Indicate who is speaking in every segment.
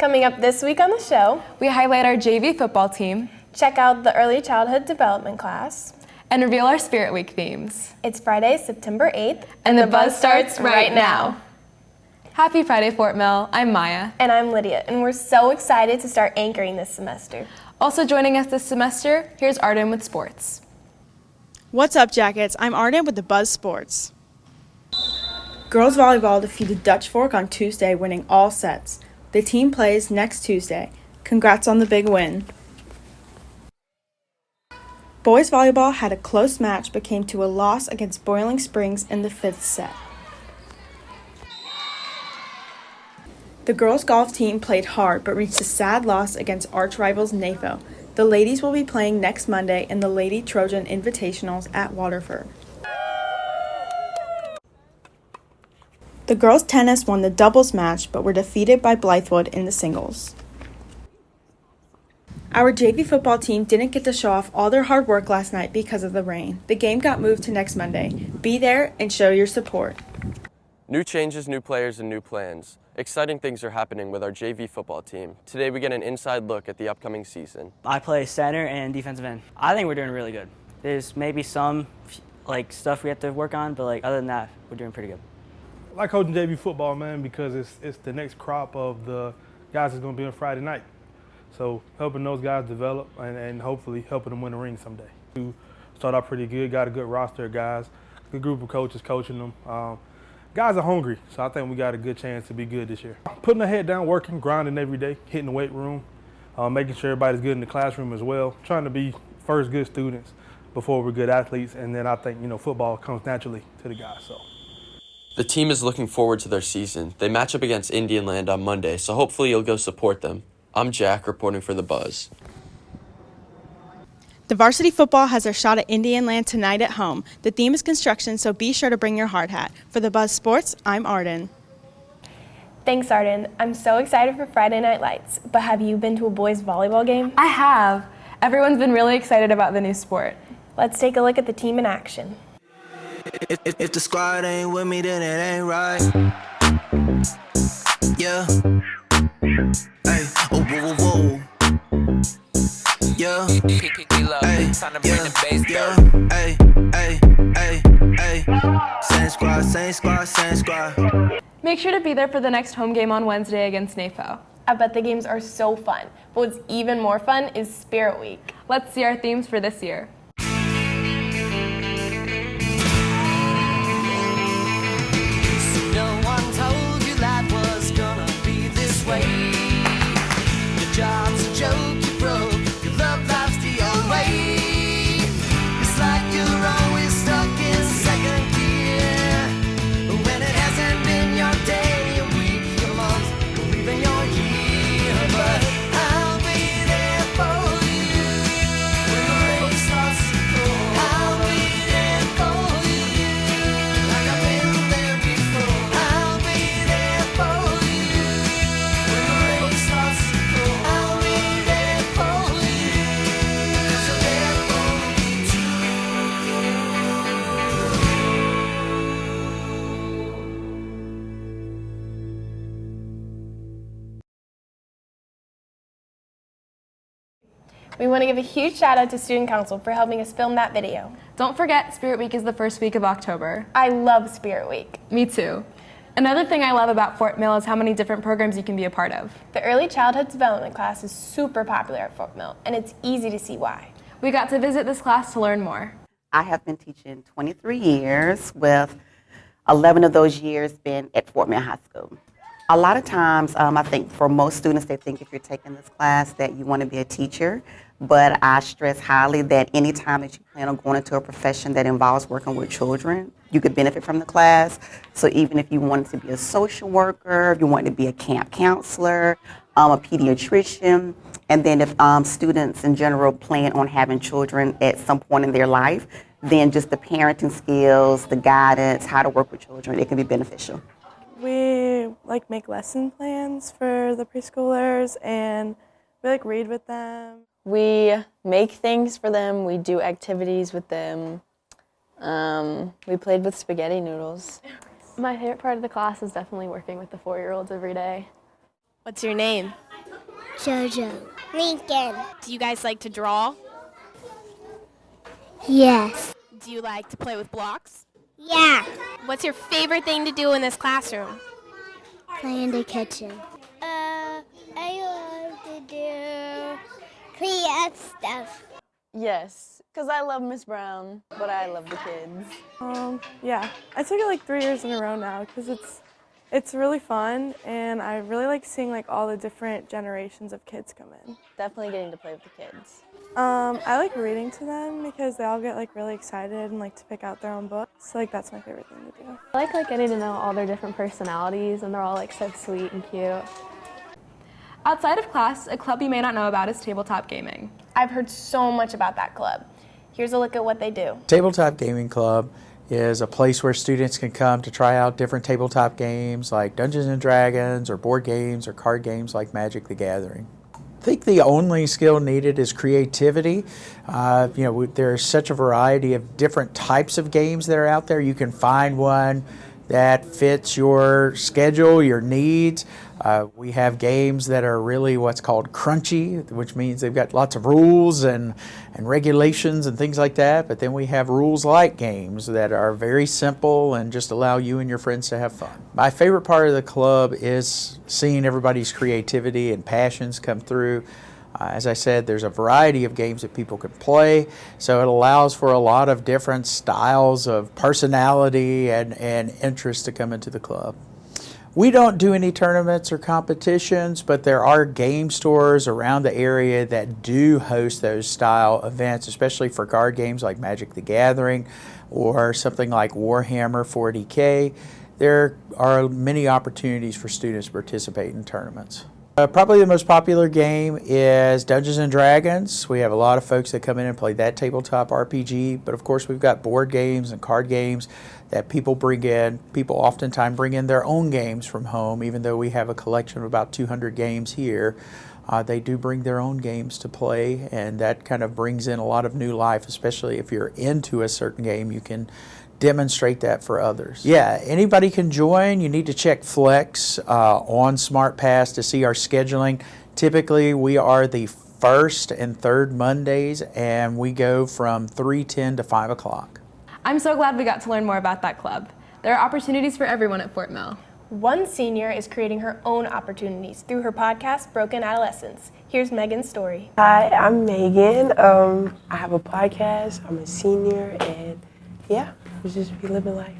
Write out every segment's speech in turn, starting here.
Speaker 1: Coming up this week on the show,
Speaker 2: we highlight our JV football team,
Speaker 1: check out the early childhood development class,
Speaker 2: and reveal our Spirit Week themes.
Speaker 1: It's Friday, September 8th,
Speaker 2: and the buzz starts right now. Happy Friday, Fort Mill. I'm Maya.
Speaker 1: And I'm Lydia, and we're so excited to start anchoring this semester.
Speaker 2: Also joining us this semester, here's Arden with sports.
Speaker 3: What's up, Jackets? I'm Arden with the Buzz Sports. Girls volleyball defeated Dutch Fork on Tuesday, winning all sets. The team plays next Tuesday. Congrats on the big win. Boys volleyball had a close match but came to a loss against Boiling Springs in the 5th set. The girls golf team played hard but reached a sad loss against arch rivals NAFO. The ladies will be playing next Monday in the Lady Trojan Invitationals at Waterford. The girls tennis won the doubles match but were defeated by Blythewood in the singles. Our JV football team didn't get to show off all their hard work last night because of the rain. The game got moved to next Monday. Be there and show your support.
Speaker 4: New changes, new players, and new plans. Exciting things are happening with our JV football team. Today we get an inside look at the upcoming season.
Speaker 5: I play center and defensive end. I think we're doing really good. There's maybe some stuff we have to work on, but other than that, we're doing pretty good.
Speaker 6: I like coaching JV football, man, because it's the next crop of the guys that's going to be on Friday night. So helping those guys develop and hopefully helping them win a ring someday. We started out pretty good, got a good roster of guys, good group of coaches coaching them. Guys are hungry, so I think we got a good chance to be good this year. Putting our head down, working, grinding every day, hitting the weight room, making sure everybody's good in the classroom as well, trying to be first good students before we're good athletes, and then I think football comes naturally to the guys. So.
Speaker 4: The team is looking forward to their season. They match up against Indian Land on Monday, so hopefully you'll go support them. I'm Jack, reporting for The Buzz.
Speaker 3: The varsity football has their shot at Indian Land tonight at home. The theme is construction, so be sure to bring your hard hat. For The Buzz Sports, I'm Arden.
Speaker 1: Thanks, Arden. I'm so excited for Friday Night Lights, but have you been to a boys volleyball game?
Speaker 2: I have. Everyone's been really excited about the new sport.
Speaker 1: Let's take a look at the team in action.
Speaker 7: If the squad ain't with me, then it ain't right. Yeah. Hey, oh, whoa, whoa, whoa. Yeah. Hey, hey. Same squad, same squad, same squad.
Speaker 2: Make sure to be there for the next home game on Wednesday against NAFO.
Speaker 1: I bet the games are so fun, but what's even more fun is Spirit Week.
Speaker 2: Let's see our themes for this year.
Speaker 7: Job's a joke, you broke, your love life's the old way. It's like you're always stuck in second gear. When it hasn't been your day, your week, your month, or even your year. But I'll be there for you when the rain starts to pour. I'll be there for you like I've been there before. I'll be there for you when the rain starts to pour.
Speaker 1: We want to give a huge shout out to Student Council for helping us film that video.
Speaker 2: Don't forget, Spirit Week is the first week of October.
Speaker 1: I love Spirit Week.
Speaker 2: Me too. Another thing I love about Fort Mill is how many different programs you can be a part of.
Speaker 1: The early childhood development class is super popular at Fort Mill, and it's easy to see why.
Speaker 2: We got to visit this class to learn more.
Speaker 8: I have been teaching 23 years, with 11 of those years been at Fort Mill High School. A lot of times, I think for most students, they think if you're taking this class that you want to be a teacher, but I stress highly that any time that you plan on going into a profession that involves working with children, you could benefit from the class. So even if you wanted to be a social worker, if you wanted to be a camp counselor, a pediatrician, and then if students in general plan on having children at some point in their life, then just the parenting skills, the guidance, how to work with children, it can be beneficial.
Speaker 9: We make lesson plans for the preschoolers, and we read with them.
Speaker 10: We make things for them. We do activities with them. We played with spaghetti noodles.
Speaker 11: My favorite part of the class is definitely working with the 4-year-olds every day.
Speaker 1: What's your name?
Speaker 11: Jojo. Lincoln.
Speaker 1: Do you guys like to draw?
Speaker 11: Yes.
Speaker 1: Do you like to play with blocks?
Speaker 11: Yeah.
Speaker 1: What's your favorite thing to do in this classroom?
Speaker 11: Play in the kitchen. I love to do clean up stuff.
Speaker 10: Yes, because I love Miss Brown, but I love the kids.
Speaker 9: Yeah, I took it like 3 years in a row now because it's really fun, and I really like seeing like all the different generations of kids come in.
Speaker 10: Definitely getting to play with the kids.
Speaker 9: I like reading to them because they all get like really excited and like to pick out their own books. So, like that's my favorite thing to do.
Speaker 2: I like getting to know all their different personalities, and they're all like so sweet and cute. Outside of class, a club you may not know about is tabletop gaming.
Speaker 1: I've heard so much about that club. Here's a look at what they do.
Speaker 12: Tabletop Gaming Club is a place where students can come to try out different tabletop games like Dungeons and Dragons or board games or card games like Magic the Gathering. I think the only skill needed is creativity. There's such a variety of different types of games that are out there. You can find one that fits your schedule, your needs. We have games that are really what's called crunchy, which means they've got lots of rules and regulations and things like that. But then we have rules-light games that are very simple and just allow you and your friends to have fun. My favorite part of the club is seeing everybody's creativity and passions come through. As I said, there's a variety of games that people can play, so it allows for a lot of different styles of personality and interest to come into the club. We don't do any tournaments or competitions, but there are game stores around the area that do host those style events, especially for card games like Magic the Gathering or something like Warhammer 40K. There are many opportunities for students to participate in tournaments. Probably the most popular game is Dungeons and Dragons. We have a lot of folks that come in and play that tabletop RPG, but of course we've got board games and card games that people bring in. People oftentimes bring in their own games from home, even though we have a collection of about 200 games here. They do bring their own games to play, and that kind of brings in a lot of new life, especially if you're into a certain game. You can demonstrate that for others. Yeah, anybody can join. You need to check Flex on SmartPass to see our scheduling. Typically, we are the first and third Mondays, and we go from 3:10 to 5 o'clock.
Speaker 2: I'm so glad we got to learn more about that club. There are opportunities for everyone at Fort Mill.
Speaker 1: One senior is creating her own opportunities through her podcast, Broken Adolescence. Here's Megan's story.
Speaker 13: Hi, I'm Megan. I have a podcast. I'm a senior, and yeah, we just be living life.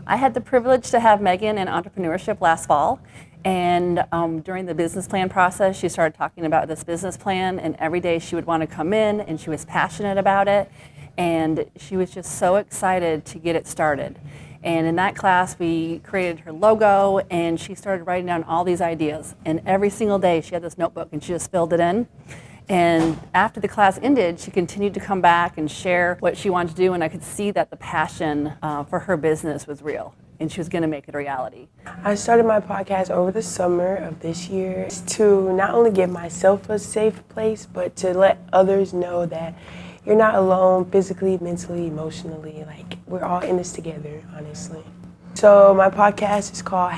Speaker 14: I had the privilege to have Megan in entrepreneurship last fall, and during the business plan process, she started talking about this business plan, and every day she would want to come in, and she was passionate about it, and she was just so excited to get it started. And in that class, we created her logo, and she started writing down all these ideas, and every single day she had this notebook, and she just filled it in. And after the class ended, she continued to come back and share what she wanted to do, and I could see that the passion for her business was real, and she was going to make it a reality.
Speaker 13: I started my podcast over the summer of this year to not only give myself a safe place, but to let others know that you're not alone physically, mentally, emotionally. Like, we're all in this together, honestly. So my podcast is called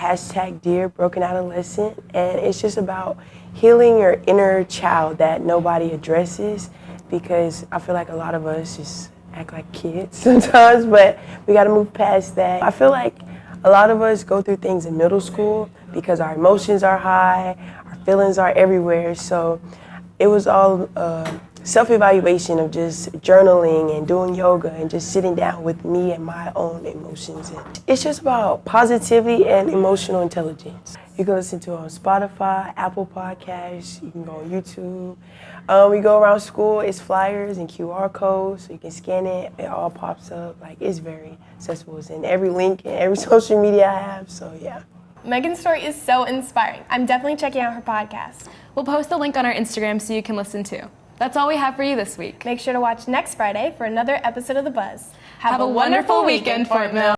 Speaker 13: #Dear Broken Adolescent, and it's just about healing your inner child that nobody addresses, because I feel like a lot of us just act like kids sometimes, but we gotta move past that. I feel like a lot of us go through things in middle school because our emotions are high, our feelings are everywhere, so it was all self-evaluation of just journaling and doing yoga and just sitting down with me and my own emotions. It's just about positivity and emotional intelligence. You can listen to it on Spotify, Apple Podcasts, you can go on YouTube. We go around school, it's flyers and QR codes, so you can scan it, it all pops up. Like, it's very accessible. It's in every link and every social media I have, so yeah.
Speaker 1: Megan's story is so inspiring. I'm definitely checking out her podcast.
Speaker 2: We'll post a link on our Instagram so you can listen too. That's all we have for you this week.
Speaker 1: Make sure to watch next Friday for another episode of The Buzz.
Speaker 2: Have a wonderful weekend, Fort Mill.